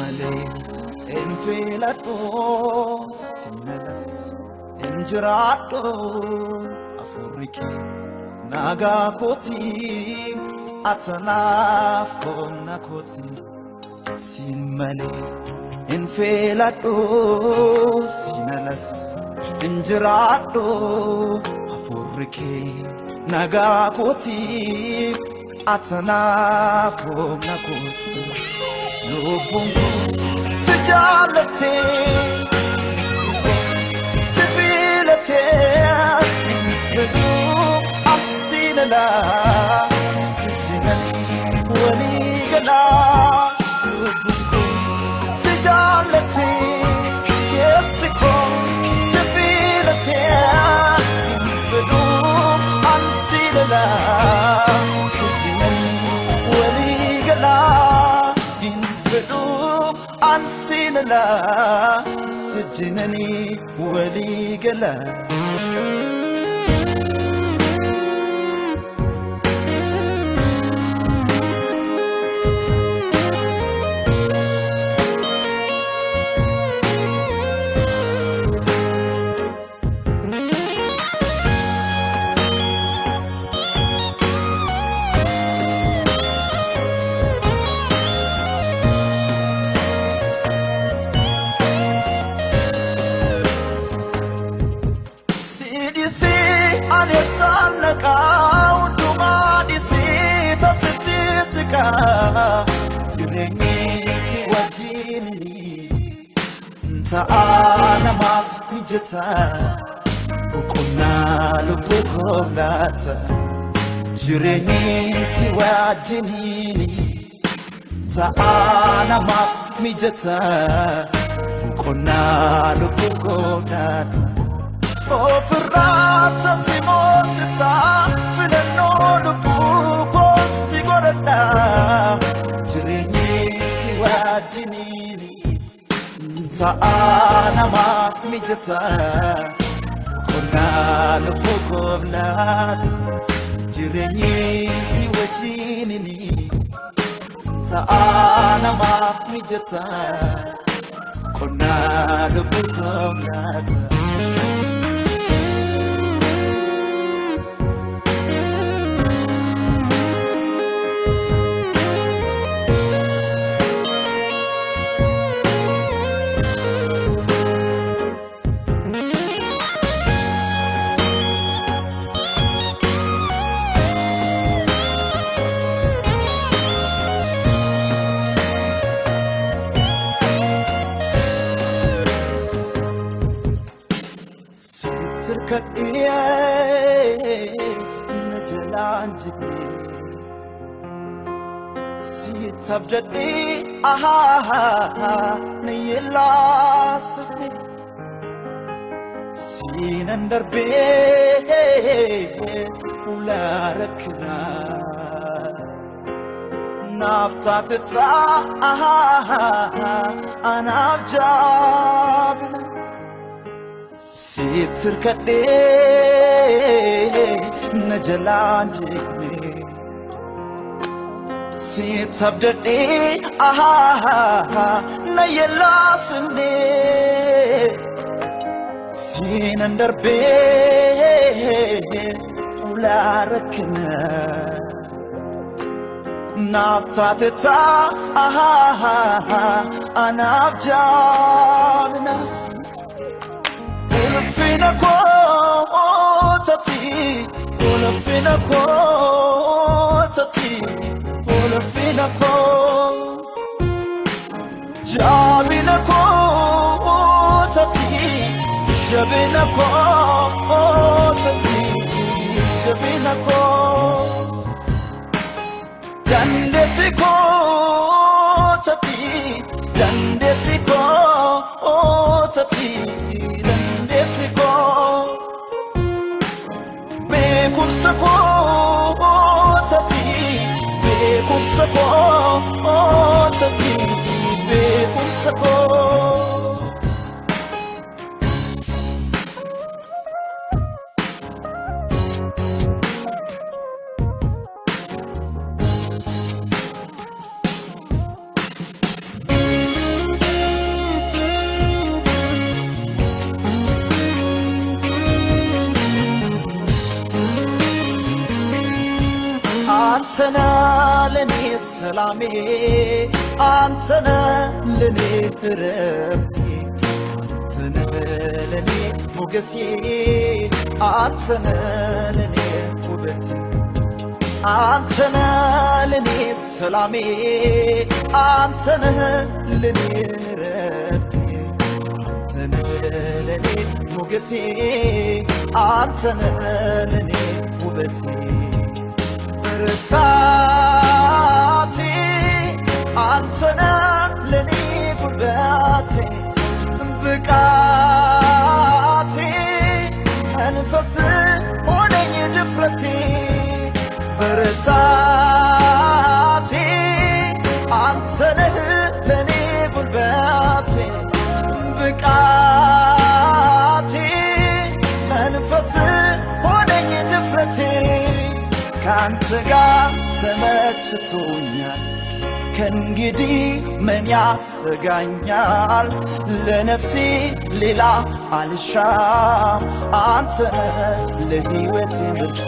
ملي انفلتو سنلس انجراتو أفريكي ناغا كوتي أتنافو ناكوتي سنملي انفلتو سنلس انجراتو أفريكي ناغا كوتي أتنافو ناكوتي لبونغو سجالتي سفيلتي بدو أحسننا سجنني وليقنا لبونغو سجالتي يسكو سفيلتي بدو أحسننا سجنني وليقنا أنسينا لا سجنني ولي قلا jireenyi si wajjini ta'ana maaf mijata boqonnaa lubbuu koo laata jireenyi si wajjini ta'ana maaf mijata boqonnaa lubbuu koo laata ofirraata si moosisa filannoo lubbuu koo si godhadha jireenyi si wajjini ta'ana maaf mijata boqonnaa lubbuu koo laata jireenyi si wajjini ta'ana maaf mijata boqonnaa lubbuu koo laata نجلانجني سيتبدأي نيلا سفي سينندر بي ولا ركنا نافتاتتا أنا أفجابنا سيتركدي نجلانجني سيتبدأي نيلا سني سينندر بي ولا ركنا نافتاتتا أنا أفجابنا فينا قوتتي ولا فينا قوتتي ولا فينا قوت جابنا قوتتي جابنا قوتتي جابنا قوت جندتي قوتتي جندتي قوتتي ሰላሜ አንተነ ለኔ ረፍቴ አንተነ ለኔ ሞገሴ አንተነ ለኔ ውበቴ አንተነ ለኔ ሰላሜ አንተነ ለኔ ረፍቴ አንተነ ለኔ ሞገሴ አንተነ ለኔ ውበቴ ብርታቴ አንተነ ለኔ ጉልበቴ ብቃቴ መንፈስ ሆነኝ ድፍረቴ ብርታቴ አንተነ ለኔ ጉልበቴ ብቃቴ መንፈስ ሆነኝ ድፍረቴ ካንተ ጋር ተመችቶኛል ከእንግዲህ ምን ያሰጋኛል ለነፍሴ ሌላ አልሻም አንተነ ለሕይወቴ ምርጫ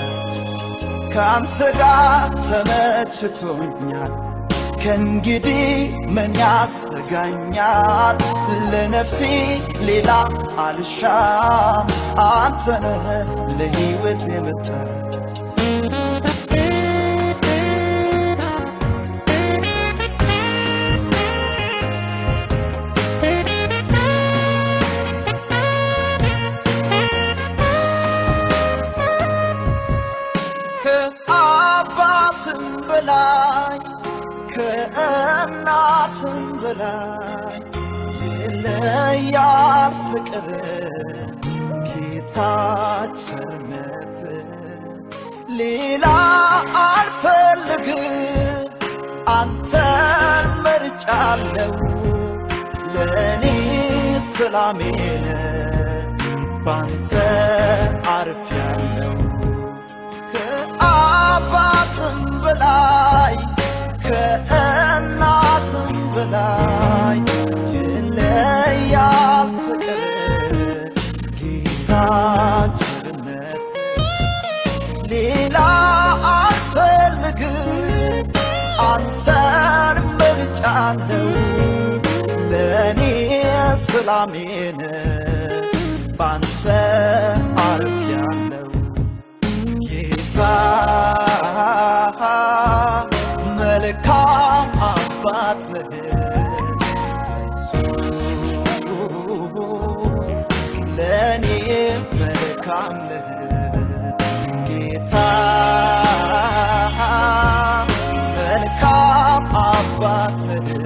ካንተ ጋር ተመችቶኛል ከእንግዲህ ምን ያሰጋኛል ለነፍሴ ሌላ አልሻም አንተነ ለሕይወቴ ምርጫ ከአባትም በላይ ከእናትም በላይ ይለያል ፍቅር ጌታ ቸርነት ሌላ አልፈልግም አንተን መርጫለሁ ለኔ ሰላሜ ነህ ባንተ አርፌያለሁ ከአባትም በላይ ከእናትም በላይ ይለያል ፍቅር ጌታ ቸርነት ሌላ አልፈልግም አንተን መርጫለሁ ለኔ ሰላሜ ነህ ባንተ አርፌያለሁ ጌታ መልካም አባት ነህ ኢየሱስ ለኔ መልካም ነህ ጌታ መልካም አባት ነህ